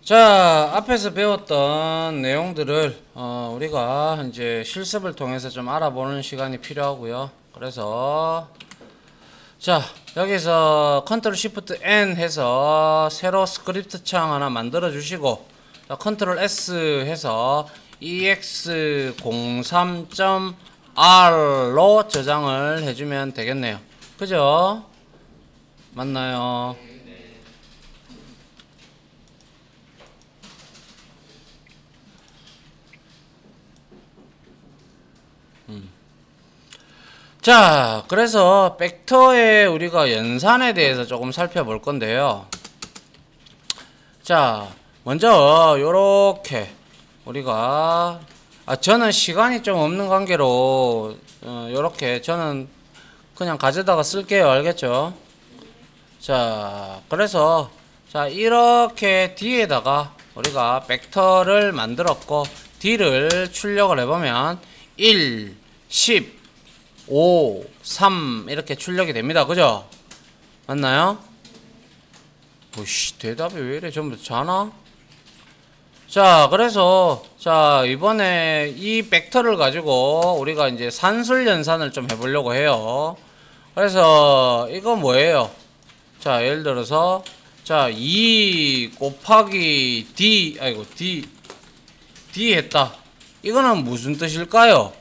자, 앞에서 배웠던 내용들을 우리가 이제 실습을 통해서 좀 알아보는 시간이 필요하고요. 그래서 자, 여기서 컨트롤 시프트 N 해서 새로 스크립트 창 하나 만들어 주시고, 컨트롤 S 해서 ex03.r로 저장을 해주면 되겠네요. 그죠? 맞나요? 자, 그래서 벡터의 우리가 연산에 대해서 조금 살펴볼 건데요. 자, 먼저 요렇게 우리가 저는 시간이 좀 없는 관계로 요렇게 저는 그냥 가져다가 쓸게요. 알겠죠? 자, 그래서 자, 이렇게 D에다가 우리가 벡터를 만들었고 D를 출력을 해보면 1, 10 5, 3 이렇게 출력이 됩니다. 그죠? 맞나요? 오씨, 대답이 왜 이래? 전부 자나? 자, 그래서 자, 이번에 이 벡터를 가지고 우리가 이제 산술 연산을 좀 해보려고 해요. 그래서 이거 뭐예요? 자, 예를 들어서 자, 2 곱하기 D D 했다. 이거는 무슨 뜻일까요?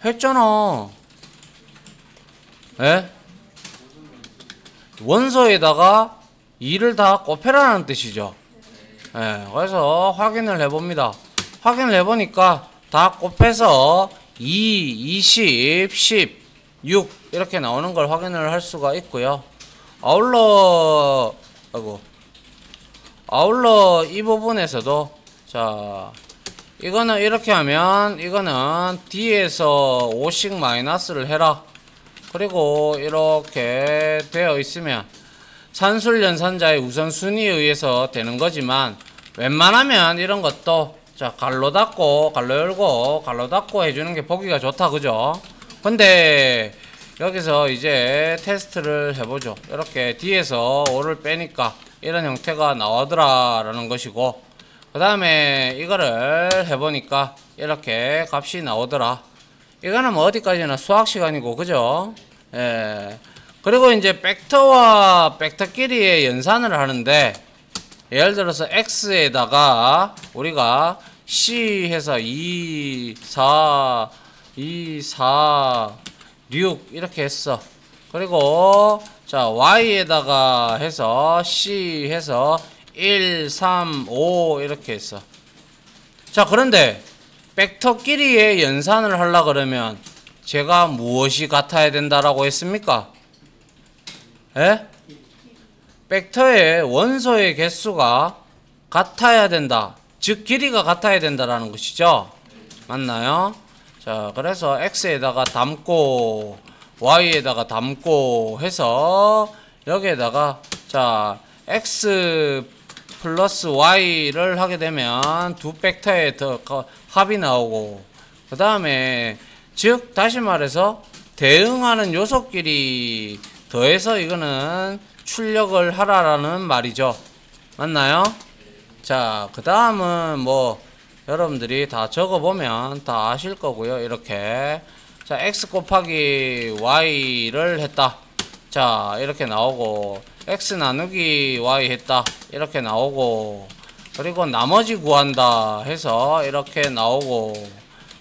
했잖아. 예? 원소에다가 2를 다 곱해라는 뜻이죠. 예, 그래서 확인을 해봅니다. 확인을 해보니까 다 곱해서 2, 20, 10, 6 이렇게 나오는 걸 확인을 할 수가 있고요. 아울러 이 부분에서도 자, 이거는 이렇게 하면 이거는 D에서 5씩 마이너스를 해라. 그리고 이렇게 되어 있으면 산술 연산자의 우선순위에 의해서 되는 거지만, 웬만하면 이런 것도 자, 갈로 닫고 갈로 열고 갈로 닫고 해주는 게 보기가 좋다. 그죠? 근데 여기서 이제 테스트를 해보죠. 이렇게 D에서 5를 빼니까 이런 형태가 나오더라 라는 것이고, 그 다음에 이거를 해보니까 이렇게 값이 나오더라. 이거는 뭐 어디까지나 수학 시간이고, 그죠? 예. 그리고 이제 벡터와 벡터끼리의 연산을 하는데, 예를 들어서 x에다가 우리가 c 해서 2, 4, 6 이렇게 했어. 그리고 자, y에다가 해서 c 해서 1, 3, 5 이렇게 했어. 자, 그런데 벡터끼리의 연산을 하려고 그러면 제가 무엇이 같아야 된다라고 했습니까? 예? 벡터의 원소의 개수가 같아야 된다. 즉 길이가 같아야 된다라는 것이죠. 맞나요? 자, 그래서 x에다가 담고 y에다가 담고 해서 여기에다가 자, x 플러스 y를 하게 되면 두 벡터의 합이 나오고, 그 다음에 즉 다시 말해서 대응하는 요소끼리 더해서 이거는 출력을 하라라는 말이죠. 맞나요? 자, 그 다음은 뭐 여러분들이 다 적어보면 다 아실 거고요. 이렇게 자, x 곱하기 y를 했다. 자, 이렇게 나오고, x 나누기 y 했다. 이렇게 나오고, 그리고 나머지 구한다 해서 이렇게 나오고,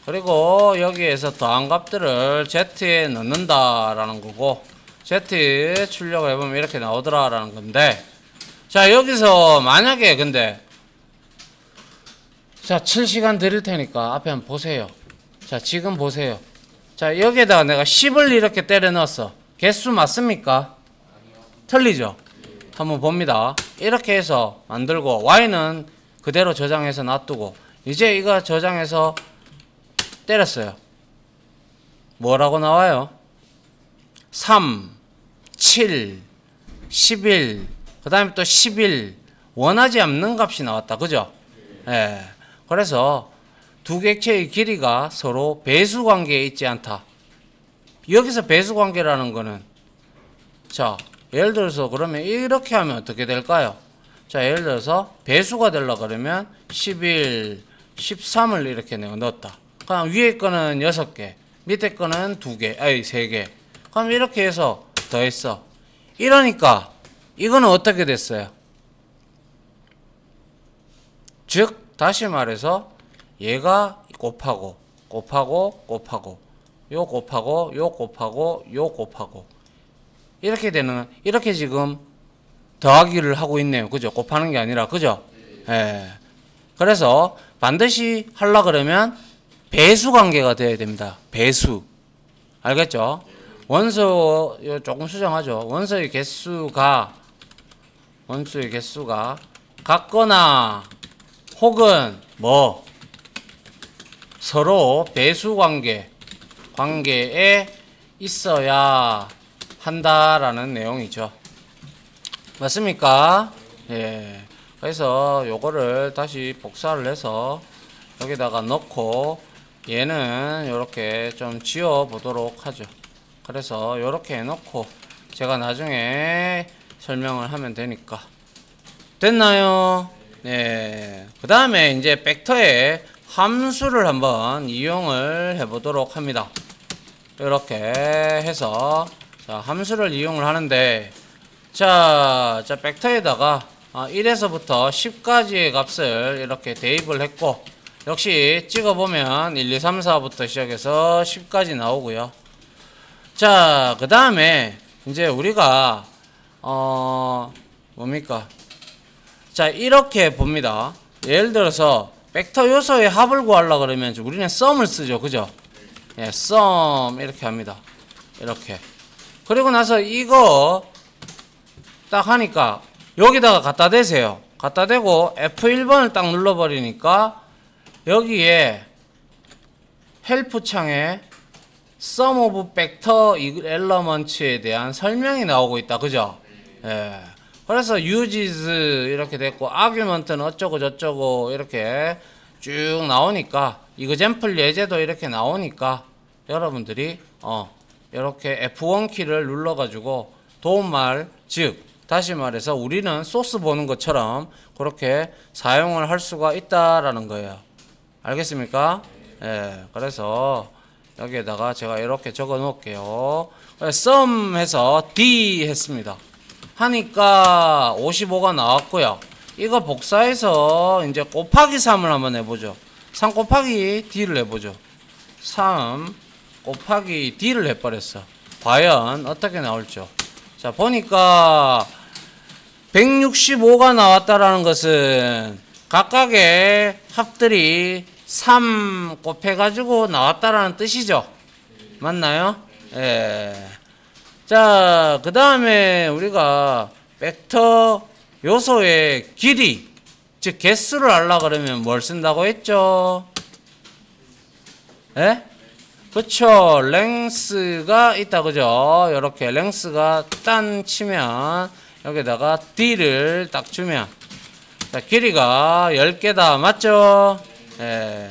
그리고 여기에서 더한 값들을 z에 넣는다 라는 거고, z 출력을 해보면 이렇게 나오더라 라는 건데, 자, 여기서 만약에 근데 자, 7시간 드릴 테니까 앞에 한번 보세요. 자, 지금 보세요. 자, 여기에다가 내가 10을 이렇게 때려 넣었어. 개수 맞습니까? 틀리죠? 한번 봅니다. 이렇게 해서 만들고, y는 그대로 저장해서 놔두고, 이제 이거 저장해서 때렸어요. 뭐라고 나와요? 3, 7, 11, 그 다음에 또 11, 원하지 않는 값이 나왔다. 그죠? 예. 그래서 두 객체의 길이가 서로 배수 관계에 있지 않다. 여기서 배수 관계라는 거는 자, 예를 들어서 그러면 이렇게 하면 어떻게 될까요? 자, 예를 들어서 배수가 되려 그러면 11, 13을 이렇게 내가 넣었다. 그럼 위에 거는 6개, 밑에 거는 2개, 아니 3개. 그럼 이렇게 해서 더했어. 이러니까 이거는 어떻게 됐어요? 즉 다시 말해서 얘가 곱하고 곱하고 곱하고 요 곱하고 요 곱하고 요 곱하고 이렇게 되는, 이렇게 지금 더하기를 하고 있네요. 그죠? 곱하는 게 아니라, 그죠? 예. 그래서 반드시 하려 그러면 배수 관계가 되어야 됩니다. 배수. 알겠죠? 원소 조금 수정하죠. 원소의 개수가 같거나 혹은 뭐 서로 배수 관계에 있어야 한다라는 내용이죠. 맞습니까? 예. 그래서 요거를 다시 복사를 해서 여기다가 넣고 얘는 이렇게 좀 지워 보도록 하죠. 그래서 이렇게 해놓고 제가 나중에 설명을 하면 되니까. 됐나요? 네. 그 다음에 이제 벡터의 함수를 한번 이용을 해 보도록 합니다. 이렇게 해서 자, 함수를 이용을 하는데 자 벡터에다가 1에서부터 10까지의 값을 이렇게 대입을 했고, 역시 찍어보면 1, 2, 3, 4부터 시작해서 10까지 나오고요. 자, 그 다음에 이제 우리가 뭡니까? 자, 이렇게 봅니다. 예를 들어서 벡터 요소의 합을 구하려고 그러면 우리는 썸을 쓰죠. 그죠? 예, 썸 이렇게 합니다. 이렇게. 그리고 나서 이거 딱 하니까 여기다가 갖다 대세요. 갖다 대고 F1번을 딱 눌러버리니까 여기에 헬프 창에 Sum of Vector Elements에 대한 설명이 나오고 있다. 그죠? 예. 그래서 uses 이렇게 됐고 argument는 어쩌고 저쩌고 이렇게 쭉 나오니까 example 예제도 이렇게 나오니까 여러분들이 이렇게 F1 키를 눌러가지고 도움말, 즉 다시 말해서 우리는 소스 보는 것처럼 그렇게 사용을 할 수가 있다라는 거예요. 알겠습니까? 예. 그래서 여기에다가 제가 이렇게 적어 놓을게요. sum 해서 D 했습니다. 하니까 55가 나왔고요. 이거 복사해서 이제 곱하기 3을 한번 해보죠. 3 곱하기 D를 해보죠. 3 곱하기 D를 해버렸어. 과연 어떻게 나올죠? 자, 보니까 165가 나왔다라는 것은 각각의 합들이 3 곱해가지고 나왔다라는 뜻이죠. 맞나요? 예. 자, 그 다음에 우리가 벡터 요소의 길이, 즉 개수를 알려고 그러면 뭘 쓴다고 했죠? 예? 그쵸. 랭스가 있다. 그죠? 이렇게 랭스가 딴 치면 여기다가 D를 딱 주면 자, 길이가 10개다. 맞죠? 예.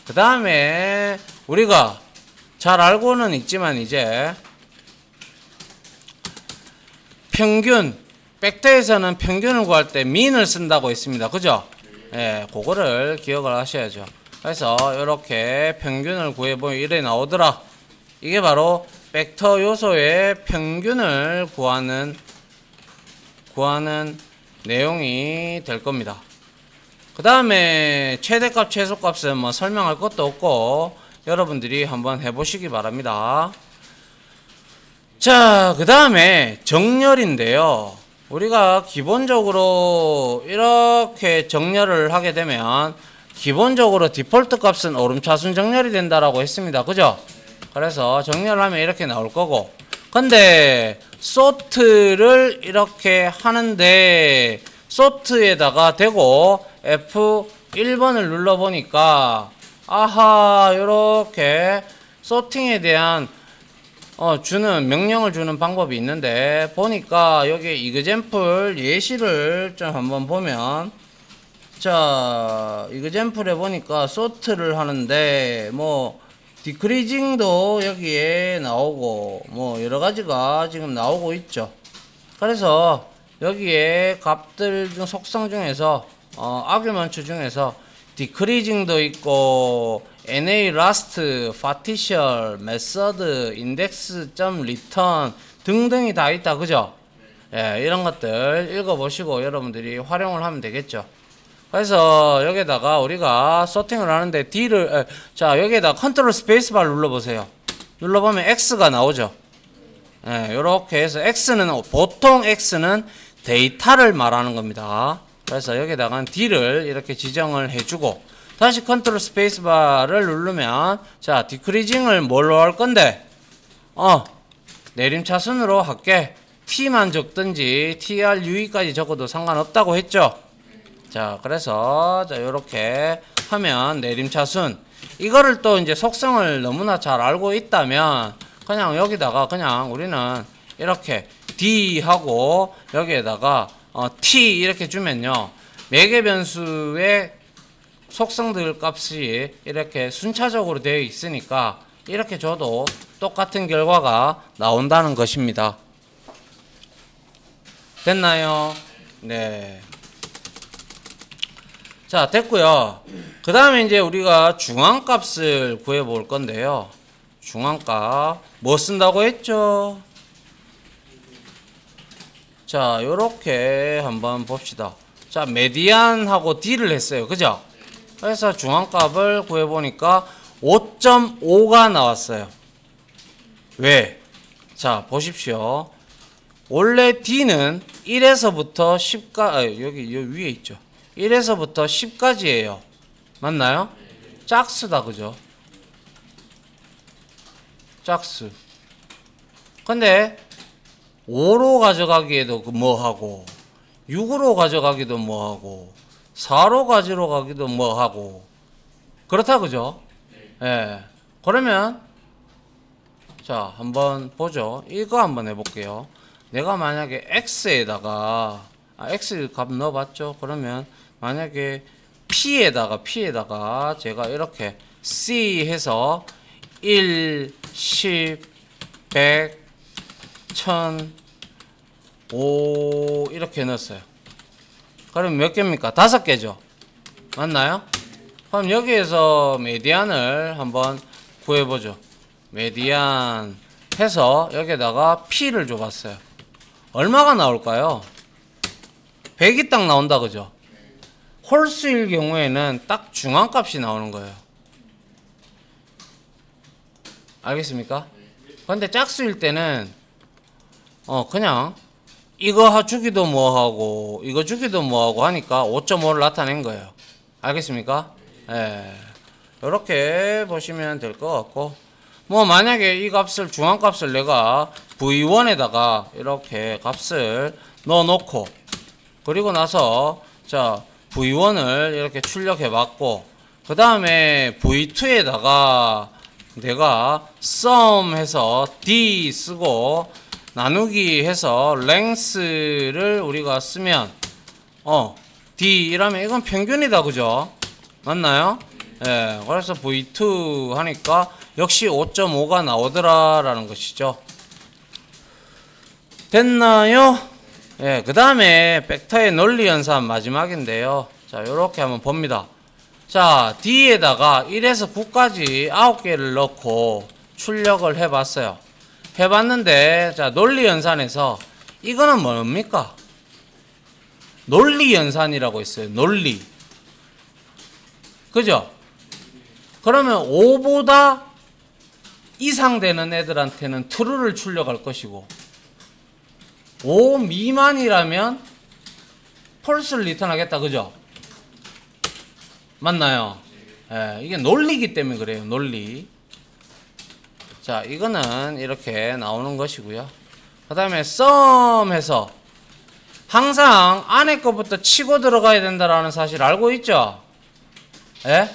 그 다음에 우리가 잘 알고는 있지만 이제 평균, 벡터에서는 평균을 구할 때 민을 쓴다고 했습니다. 그죠? 예, 그거를 기억을 하셔야죠. 그래서 이렇게 평균을 구해보면 이래 나오더라. 이게 바로 벡터 요소의 평균을 구하는 내용이 될 겁니다. 그 다음에 최대값, 최소값은 뭐 설명할 것도 없고 여러분들이 한번 해보시기 바랍니다. 자, 그 다음에 정렬인데요. 우리가 기본적으로 이렇게 정렬을 하게 되면 기본적으로 디폴트 값은 오름차순 정렬이 된다라고 했습니다. 그죠? 그래서 정렬을 하면 이렇게 나올 거고, 근데 소트를 이렇게 하는데 소트에다가 대고 F1번을 눌러보니까 아하, 이렇게 소팅에 대한 명령을 주는 방법이 있는데, 보니까 여기 example 예시를 좀 한번 보면, 자, example에 보니까 sort를 하는데, 뭐, decreasing도 여기에 나오고, 뭐, 여러 가지가 지금 나오고 있죠. 그래서 여기에 값들 중 속성 중에서 아규먼트 중에서 디크리징도 있고 NA last, partial, method, index.return 등등이 다 있다. 그죠? 예, 이런 것들 읽어보시고 여러분들이 활용을 하면 되겠죠. 그래서 여기다가 우리가 소팅을 하는데 D를 자 여기에다 컨트롤 스페이스바를 눌러보세요. 눌러보면 X가 나오죠. 예, 요렇게 해서 X는 보통 X는 데이터를 말하는 겁니다. 그래서 여기다가 D를 이렇게 지정을 해주고 다시 컨트롤 스페이스바를 누르면 자 디크리징을 뭘로 할 건데 내림차순으로 할게. T만 적든지 TRUE까지 적어도 상관없다고 했죠. 자 그래서 자 요렇게 하면 내림차순 이거를 또 이제 속성을 너무나 잘 알고 있다면 그냥 여기다가 그냥 우리는 이렇게 D 하고 여기에다가 T 이렇게 주면요 매개 변수의 속성들 값이 이렇게 순차적으로 되어 있으니까 이렇게 줘도 똑같은 결과가 나온다는 것입니다. 됐나요? 네. 자, 됐고요. 그 다음에 이제 우리가 중앙값을 구해 볼 건데요. 중앙값 뭐 쓴다고 했죠? 자, 요렇게 한번 봅시다. 자, 메디안하고 D를 했어요. 그죠? 그래서 중앙값을 구해 보니까 5.5가 나왔어요. 왜? 자, 보십시오. 원래 D는 1에서부터 10까 여기 위에 있죠. 1에서부터 10까지예요. 맞나요? 짝수다. 그죠? 짝수. 근데 5로 가져가기에도 뭐하고 6으로 가져가기도 뭐하고 4로 가져가기도 뭐하고 그렇다. 그죠? 예. 그러면 자 한번 보죠. 이거 한번 해볼게요. 내가 만약에 x에다가 x 값 넣어봤죠. 그러면 만약에 p에다가 제가 이렇게 c 해서 1, 10, 100, 1000, 5 이렇게 넣었어요. 그럼 몇 개입니까? 5개죠. 맞나요? 그럼 여기에서 메디안을 한번 구해보죠. 메디안 해서 여기에다가 p를 줘봤어요. 얼마가 나올까요? 100이 딱 나온다. 그죠? 홀수일 경우에는 딱 중앙값이 나오는 거예요. 알겠습니까? 근데 짝수일 때는 그냥 이거 주기도 뭐하고 이거 주기도 뭐하고 하니까 5.5를 나타낸 거예요. 알겠습니까? 예. 이렇게 보시면 될 것 같고 뭐 만약에 이 값을 중앙값을 내가 v1에다가 이렇게 값을 넣어 놓고 그리고 나서 자 v1을 이렇게 출력해 봤고 그 다음에 v2에다가 내가 sum 해서 d 쓰고 나누기 해서 length를 우리가 쓰면 d 이라면 이건 평균이다. 그죠? 맞나요? 예. 그래서 v2 하니까 역시 5.5가 나오더라 라는 것이죠. 됐나요? 예. 그 다음에 벡터의 논리 연산 마지막인데요. 자, 요렇게 한번 봅니다. 자, D에다가 1에서 9까지 9개를 넣고 출력을 해봤어요. 해봤는데, 자, 논리 연산에서 이거는 뭡니까? 논리 연산이라고 있어요. 논리. 그죠? 그러면 5보다 이상 되는 애들한테는 true를 출력할 것이고 5 미만이라면 false를 리턴하겠다. 그죠? 맞나요? 예, 이게 논리이기 때문에 그래요. 논리. 자, 이거는 이렇게 나오는 것이고요. 그 다음에 sum 해서 항상 안에 거부터 치고 들어가야 된다라는 사실 알고 있죠? 예?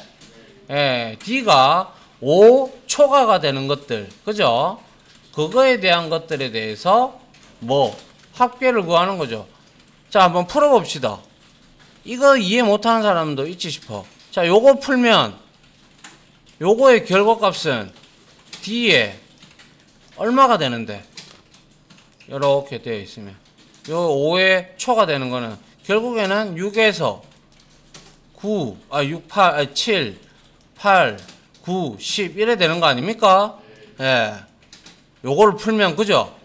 예, D가 5 초과가 되는 것들. 그죠? 그거에 대한 것들에 대해서 뭐 합계를 구하는 거죠. 자, 한번 풀어봅시다. 이거 이해 못하는 사람도 있지 싶어. 자, 요거 풀면 요거의 결과값은 D에 얼마가 되는데? 이렇게 되어 있으면 요 5의 초가 되는 거는 결국에는 6에서 9, 6, 8, 7, 8, 9, 10 이래 되는 거 아닙니까? 예. 요거를 풀면 그죠?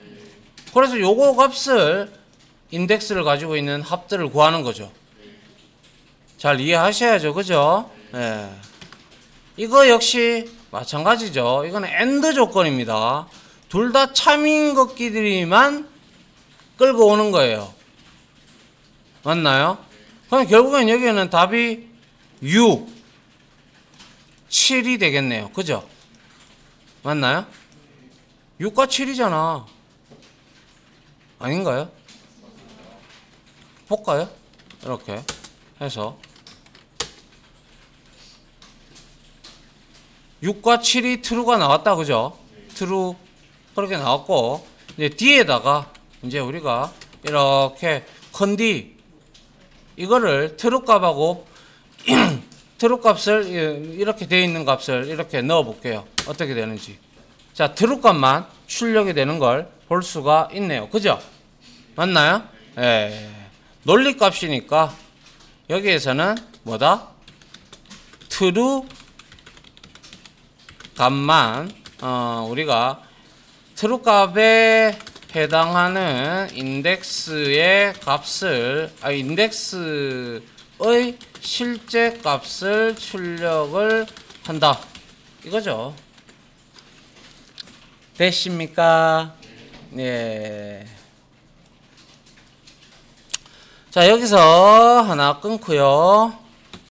그래서 요거 값을 인덱스를 가지고 있는 합들을 구하는 거죠. 잘 이해하셔야죠. 그죠? 예. 이거 역시 마찬가지죠. 이거는 AND 조건입니다. 둘 다 참인 것끼리만 끌고 오는 거예요. 맞나요? 그럼 결국엔 여기에는 답이 6, 7이 되겠네요. 그죠? 맞나요? 6과 7이잖아. 아닌가요? 볼까요? 이렇게 해서 6과 7이 true가 나왔다. 그죠? true 그렇게 나왔고 이제 뒤에다가 이제 우리가 이렇게 컨디 이거를 true 값하고 true 값을 이렇게 되어 있는 값을 이렇게 넣어 볼게요. 어떻게 되는지. 자, true 값만 출력이 되는 걸 볼 수가 있네요. 그죠? 맞나요? 예. 논리 값이니까 여기에서는 뭐다? true 값만 우리가 true 값에 해당하는 인덱스의 값을 인덱스의 실제 값을 출력을 한다. 이거죠. 되십니까? 예. 자, 여기서 하나 끊고요.